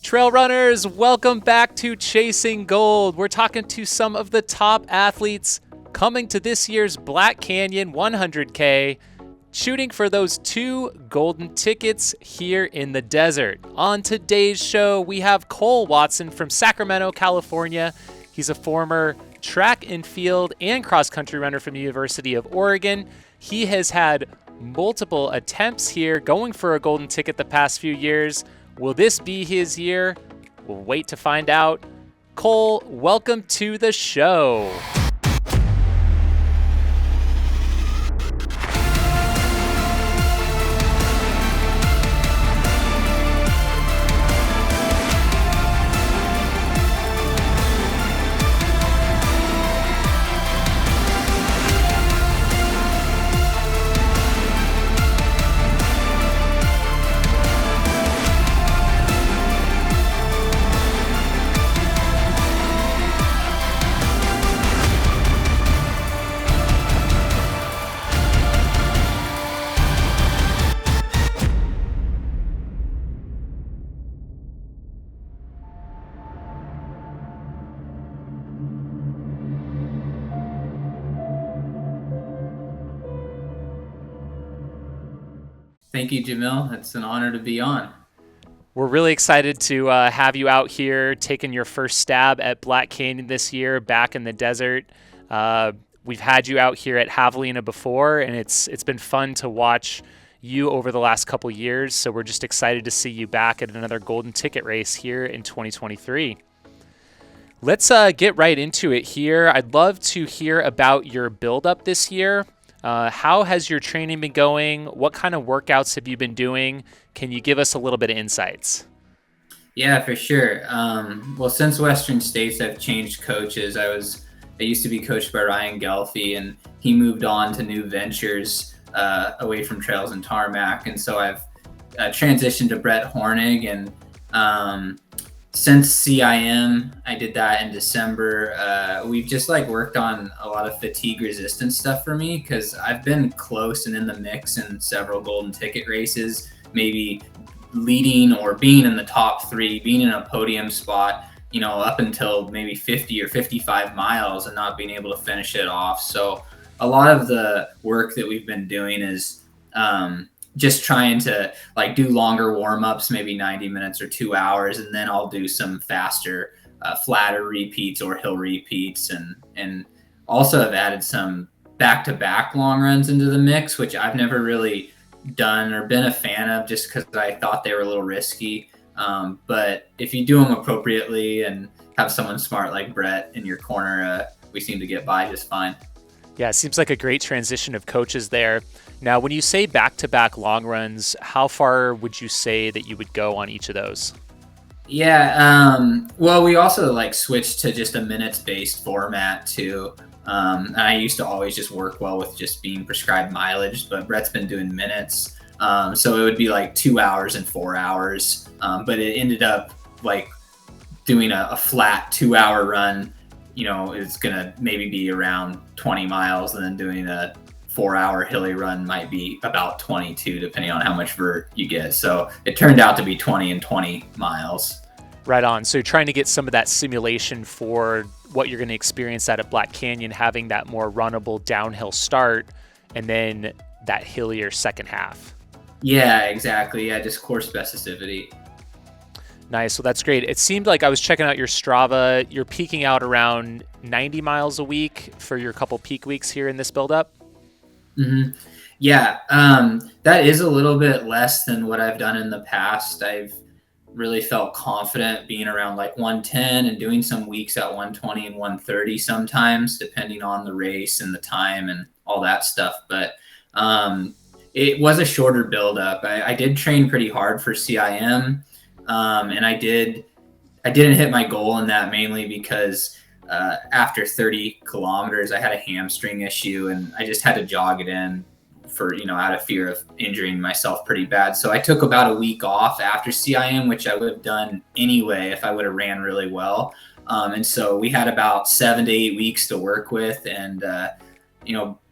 Trail runners, welcome back to Chasing Gold. We're talking to some of the top athletes coming to this year's Black Canyon 100K, shooting for those 2 golden tickets here in the desert. On today's show, we have Cole Watson from Sacramento, California. He's a former track and field and cross-country runner from the University of Oregon. He has had multiple attempts here, going for a golden ticket the past few years. Will this be his year? We'll wait to find out. Cole, welcome to the show. Thank you, Jamil. It's an honor to be on. We're really excited to have you out here taking your first stab at Black Canyon this year, back in the desert. We've had you out here at Javelina before, and it's been fun to watch you over the last couple years. So we're just excited to see you back at another golden ticket race here in 2023. Let's get right into it here. I'd love to hear about your build-up this year. How has your training been going? What kind of workouts have you been doing? Can you give us a little bit of insights? Yeah, for sure. Well, since Western States, I've changed coaches. I used to be coached by Ryan Gelfie, and he moved on to new ventures away from trails and tarmac. And so I've transitioned to Brett Hornig, and since CIM, I did that in December. We've just worked on a lot of fatigue resistance stuff for me, because I've been close and in the mix in several golden ticket races, maybe leading or being in the top 3, being in a podium spot, up until maybe 50 or 55 miles and not being able to finish it off. So a lot of the work that we've been doing is just trying to do longer warm-ups, maybe 90 minutes or 2 hours, and then I'll do some faster, flatter repeats or hill repeats, and also have added some back-to-back long runs into the mix, which I've never really done or been a fan of, just because I thought they were a little risky. But if you do them appropriately and have someone smart like Brett in your corner, we seem to get by just fine. Yeah, it seems like a great transition of coaches there. Now, when you say back-to-back long runs, how far would you say that you would go on each of those? Yeah, well, we also switched to just a minutes-based format too. And I used to always just work well with just being prescribed mileage, but Brett's been doing minutes. So it would be 2 hours and 4 hours. But it ended up doing a flat 2-hour run. It's going to maybe be around 20 miles, and then doing a 4-hour hilly run might be about 22, depending on how much vert you get. So it turned out to be 20 and 20 miles. Right on. So you're trying to get some of that simulation for what you're going to experience out at Black Canyon, having that more runnable downhill start and then that hillier second half. Yeah, exactly. Yeah, just course specificity. Nice. Well, that's great. It seemed like I was checking out your Strava. You're peaking out around 90 miles a week for your couple peak weeks here in this buildup. Mm-hmm. Yeah, that is a little bit less than what I've done in the past. I've really felt confident being around 110 and doing some weeks at 120 and 130 sometimes, depending on the race and the time and all that stuff. But it was a shorter buildup. I did train pretty hard for CIM. And I didn't hit my goal in that, mainly because after 30 kilometers, I had a hamstring issue, and I just had to jog it in for, out of fear of injuring myself pretty bad. So I took about a week off after CIM, which I would have done anyway if I would have ran really well. And so we had about 7 to 8 weeks to work with. And,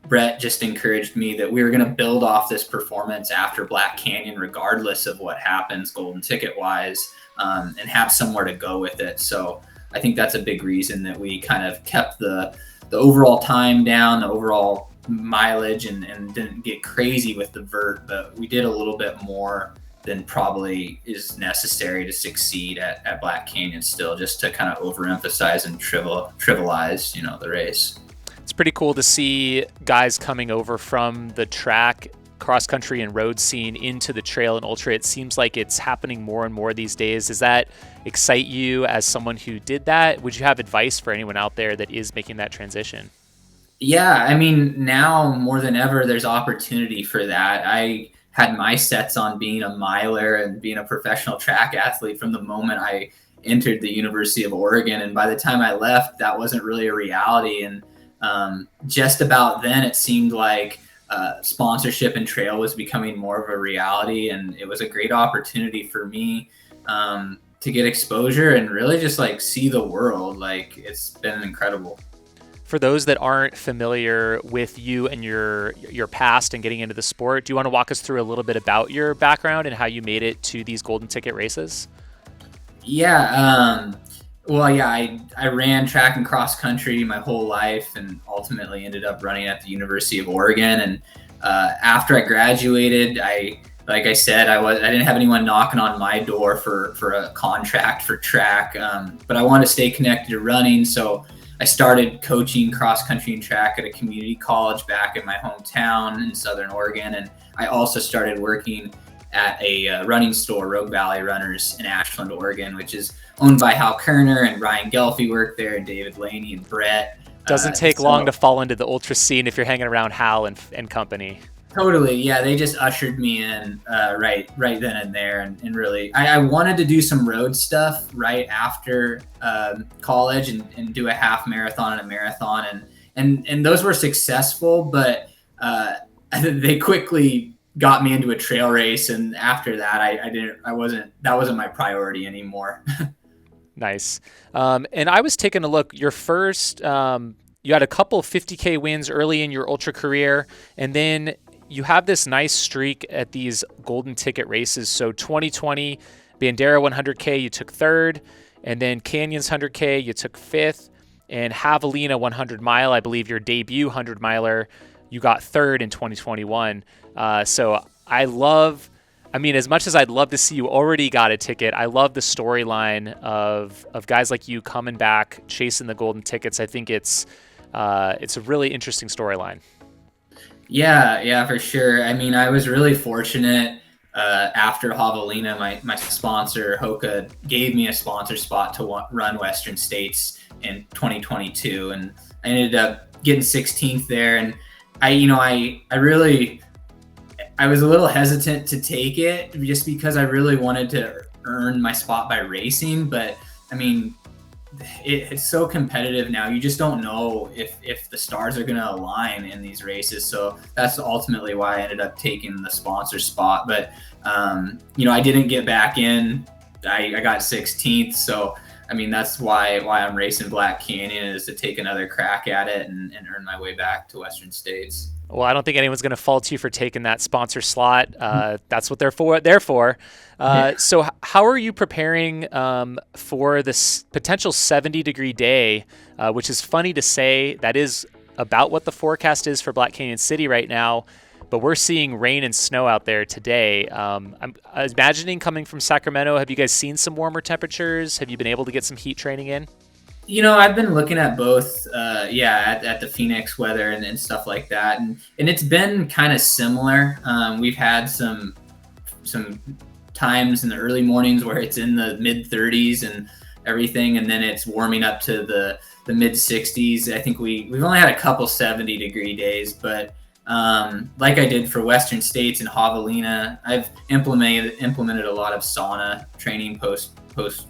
Brett just encouraged me that we were going to build off this performance after Black Canyon, regardless of what happens golden ticket wise. and have somewhere to go with it. So I think that's a big reason that we kind of kept the overall time down, the overall mileage, and didn't get crazy with the vert, but we did a little bit more than probably is necessary to succeed at Black Canyon still, just to kind of overemphasize and trivialize, the race. It's pretty cool to see guys coming over from the track, cross country and road scene into the trail and ultra. It seems like it's happening more and more these days. Does that excite you as someone who did that? Would you have advice for anyone out there that is making that transition? Yeah, I mean, now more than ever, there's opportunity for that. I had my sets on being a miler and being a professional track athlete from the moment I entered the University of Oregon. And by the time I left, that wasn't really a reality. And just about then, it seemed like sponsorship and trail was becoming more of a reality. And it was a great opportunity for me to get exposure and really just like see the world. Like, it's been incredible. For those that aren't familiar with you and your past and getting into the sport, do you want to walk us through a little bit about your background and how you made it to these golden ticket races? Yeah. I ran track and cross country my whole life and ultimately ended up running at the University of Oregon. And after I graduated, like I said, I didn't have anyone knocking on my door for a contract for track, but I wanted to stay connected to running. So I started coaching cross country and track at a community college back in my hometown in Southern Oregon. And I also started working at a running store, Rogue Valley Runners in Ashland, Oregon, which is owned by Hal Kerner, and Ryan Gelfie worked there, and David Laney and Brett. Doesn't take long to fall into the ultra scene if you're hanging around Hal and company. Totally. Yeah. They just ushered me in right then and there. And really, I wanted to do some road stuff right after college and do a half marathon and a marathon. And those were successful, but they quickly got me into a trail race. And after that, that wasn't my priority anymore. Nice. And I was taking a look, your first, you had a couple 50K wins early in your ultra career, and then you have this nice streak at these golden ticket races. So 2020 Bandera 100K, you took third, and then Canyons 100K, you took fifth, and Javelina 100 mile, I believe your debut 100 miler, you got third in 2021. So as much as I'd love to see you already got a ticket, I love the storyline of guys like you coming back, chasing the golden tickets. I think it's a really interesting storyline. Yeah, for sure. I mean, I was really fortunate after Javelina, my sponsor, Hoka, gave me a sponsor spot to run Western States in 2022. And I ended up getting 16th there. And I was a little hesitant to take it just because I really wanted to earn my spot by racing. But I mean, it's so competitive now. You just don't know if the stars are going to align in these races. So that's ultimately why I ended up taking the sponsor spot. But, I didn't get back in. I got 16th. So, I mean, that's why I'm racing Black Canyon, is to take another crack at it and earn my way back to Western States. Well, I don't think anyone's going to fault you for taking that sponsor slot. That's what they're for. So how are you preparing for this potential 70-degree day, which is funny to say? That is about what the forecast is for Black Canyon City right now, but we're seeing rain and snow out there today. I'm imagining, coming from Sacramento, have you guys seen some warmer temperatures? Have you been able to get some heat training in? I've been looking at both, at the Phoenix weather and stuff like that. And it's been kind of similar. We've had some times in the early mornings where it's in the mid 30s and everything. And then it's warming up to the mid 60s. I think we've only had a couple 70-degree days, but like I did for Western States and Javelina, I've implemented a lot of sauna training post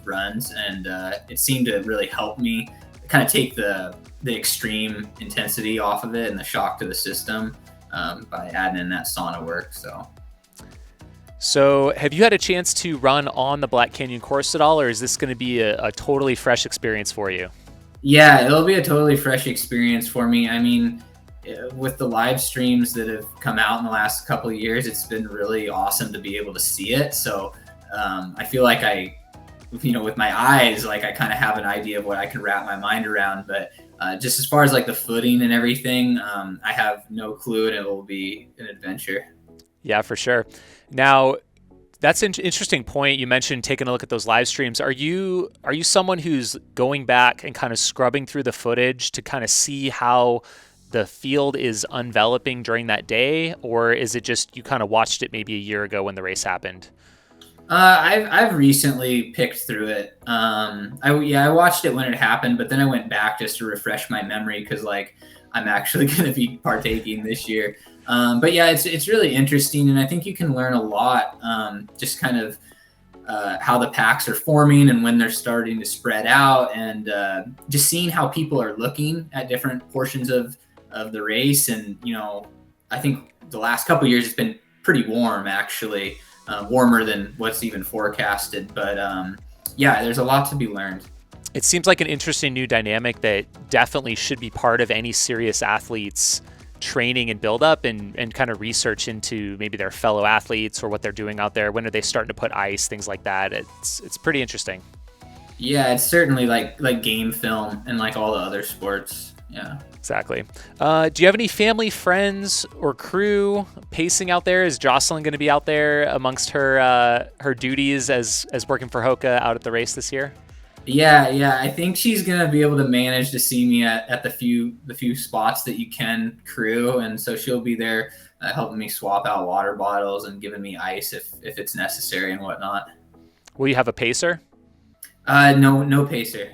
runs, and it seemed to really help me kind of take the extreme intensity off of it and the shock to the system by adding in that sauna work. So have you had a chance to run on the Black Canyon course at all, or is this going to be a totally fresh experience for you? Yeah, it'll be a totally fresh experience for me. I mean, with the live streams that have come out in the last couple of years, it's been really awesome to be able to see it. So I feel like I with my eyes, like I kind of have an idea of what I can wrap my mind around. But just as far as like the footing and everything, I have no clue, and it will be an adventure. Yeah, for sure. Now, that's an interesting point. You mentioned taking a look at those live streams. Are you someone who's going back and kind of scrubbing through the footage to kind of see how the field is enveloping during that day, or is it just you kind of watched it maybe a year ago when the race happened? I've recently picked through it. I watched it when it happened, but then I went back just to refresh my memory because like I'm actually going to be partaking this year. But yeah, it's really interesting, and I think you can learn a lot. Just kind of how the packs are forming and when they're starting to spread out, and just seeing how people are looking at different portions of the race. And I think the last couple of years it's been pretty warm, actually, warmer than what's even forecasted. But yeah, there's a lot to be learned. It seems like an interesting new dynamic that definitely should be part of any serious athlete's training and build up, and kind of research into maybe their fellow athletes or what they're doing out there. When are they starting to put ice, things like that. It's pretty interesting. Yeah, it's certainly like game film and like all the other sports. Yeah, exactly. Do you have any family, friends, or crew pacing out there? Is Jocelyn going to be out there amongst her duties as working for Hoka out at the race this year? Yeah. I think she's gonna be able to manage to see me at the few spots that you can crew, and so she'll be there helping me swap out water bottles and giving me ice if it's necessary and whatnot. Will you have a pacer? No pacer.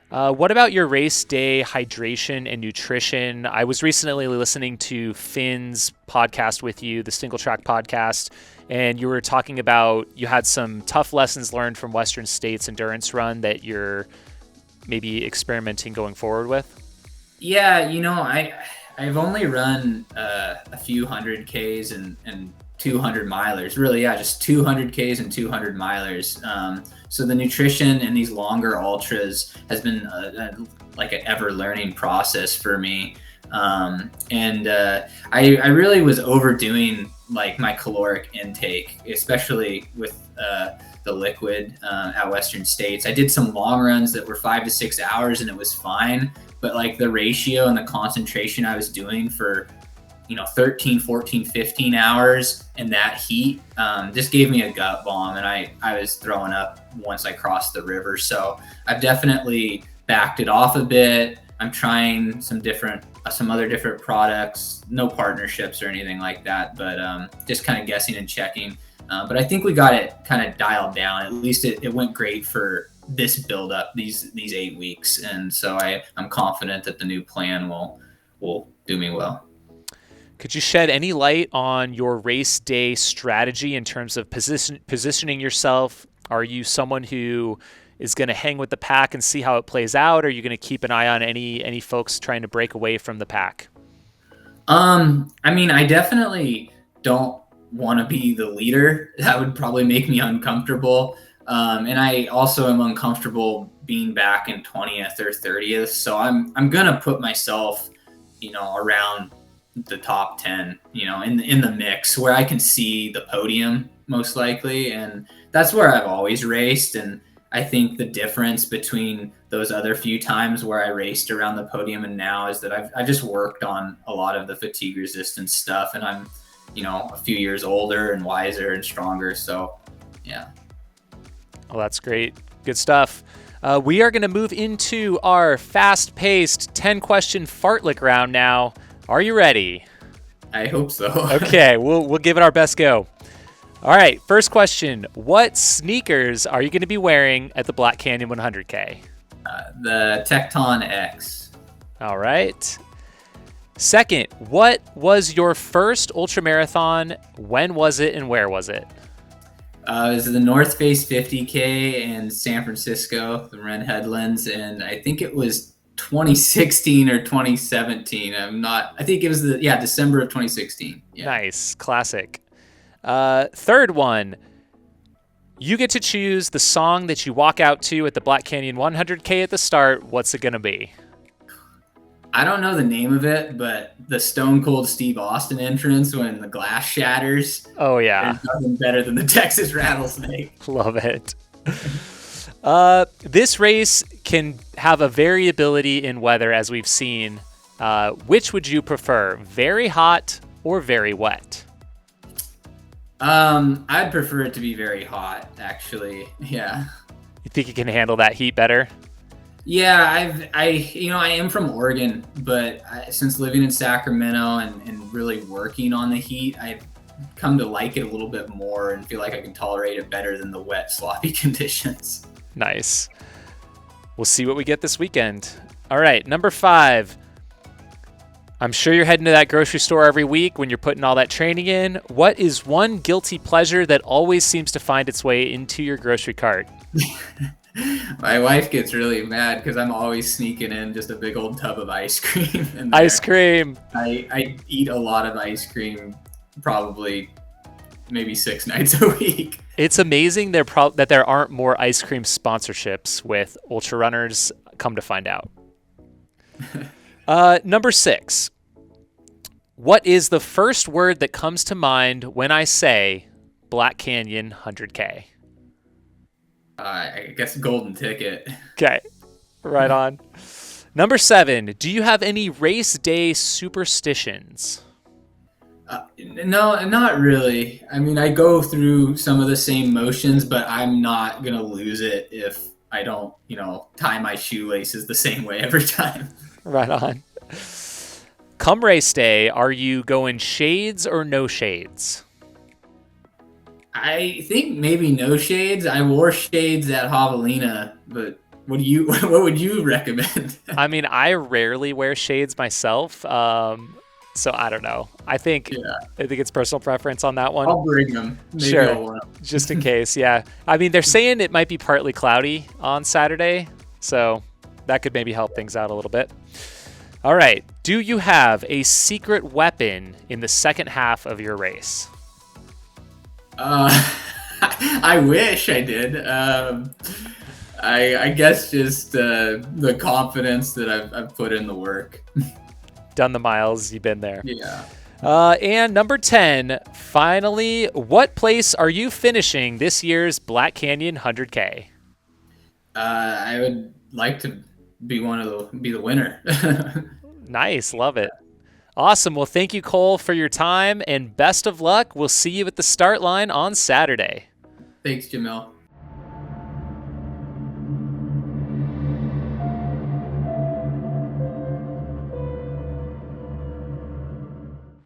What about your race day hydration and nutrition? I was recently listening to Finn's podcast with you, the Single Track podcast, and you were talking about you had some tough lessons learned from Western States endurance run that you're maybe experimenting going forward with. Yeah, I've only run a few 100Ks and 200 milers. Really, yeah, just 200Ks and 200 milers. So the nutrition in these longer ultras has been like an ever learning process for me. And I really was overdoing like my caloric intake, especially with the liquid at Western States. I did some long runs that were 5 to 6 hours and it was fine, but like the ratio and the concentration I was doing for 13, 14, 15 hours in that heat just gave me a gut bomb, and I was throwing up once I crossed the river. So I've definitely backed it off a bit. I'm trying some other different products, no partnerships or anything like that, but just kind of guessing and checking. But I think we got it kind of dialed down. At least it went great for this build up, these 8 weeks. And so I'm confident that the new plan will do me well. Could you shed any light on your race day strategy in terms of positioning yourself? Are you someone who is going to hang with the pack and see how it plays out? Or are you going to keep an eye on any folks trying to break away from the pack? I mean, I definitely don't want to be the leader. That would probably make me uncomfortable. And I also am uncomfortable being back in 20th or 30th. So I'm going to put myself, around the top 10, in the mix where I can see the podium most likely. And that's where I've always raced. And I think the difference between those other few times where I raced around the podium and now is that I've just worked on a lot of the fatigue resistance stuff, and I'm, a few years older and wiser and stronger. So yeah. Well, that's great. Good stuff. We are going to move into our fast-paced 10-question fartlek round now. Are you ready? I hope so. Okay, we'll give it our best go. All right, first question. What sneakers are you going to be wearing at the Black Canyon 100K? The Tecton X. All right. Second, what was your first ultramarathon? When was it and where was it? It was the North Face 50K in San Francisco, the Ren Headlands, and I think it was 2016 or 2017. I think it was December of 2016. Yeah. Nice. Classic. Third one, you get to choose the song that you walk out to at the Black Canyon 100K at the start. What's it going to be? I don't know the name of it, but the Stone Cold Steve Austin entrance when the glass shatters. Oh, yeah. There's nothing better than the Texas Rattlesnake. Love it. This race can have a variability in weather, as we've seen. Which would you prefer, very hot or very wet? I'd prefer it to be very hot, actually. Yeah. You think you can handle that heat better? Yeah, I am from Oregon, but since living in Sacramento and really working on the heat, I've come to like it a little bit more and feel like I can tolerate it better than the wet, sloppy conditions. Nice. We'll see what we get this weekend. All right, number 5. I'm sure you're heading to that grocery store every week when you're putting all that training in. What is one guilty pleasure that always seems to find its way into your grocery cart? My wife gets really mad because I'm always sneaking in just a big old tub of ice cream. Ice cream. I eat a lot of ice cream, probably maybe 6 nights a week. It's amazing that there aren't more ice cream sponsorships with ultra runners, come to find out. Number 6. What is the first word that comes to mind when I say Black Canyon 100K? I guess golden ticket. Okay, right on. Number 7. Do you have any race day superstitions? No, not really. I mean, I go through some of the same motions, but I'm not going to lose it if I don't, tie my shoelaces the same way every time. Right on. Come race day, are you going shades or no shades? I think maybe no shades. I wore shades at Javelina, but what would you recommend? I mean, I rarely wear shades myself, so I don't know. I think it's personal preference on that one. I'll bring them. Maybe sure, I'll wear them. Just in case. Yeah, I mean, they're saying it might be partly cloudy on Saturday, so that could maybe help things out a little bit. All right. Do you have a secret weapon in the second half of your race? I wish I did. I guess just the confidence that I've put in the work. Done the miles. You've been there. Yeah. And number 10, finally, what place are you finishing this year's Black Canyon 100K? I would like to be the winner. Nice. Love it. Awesome. Well, thank you, Cole, for your time, and best of luck. We'll see you at the start line on Saturday. Thanks, Jamil.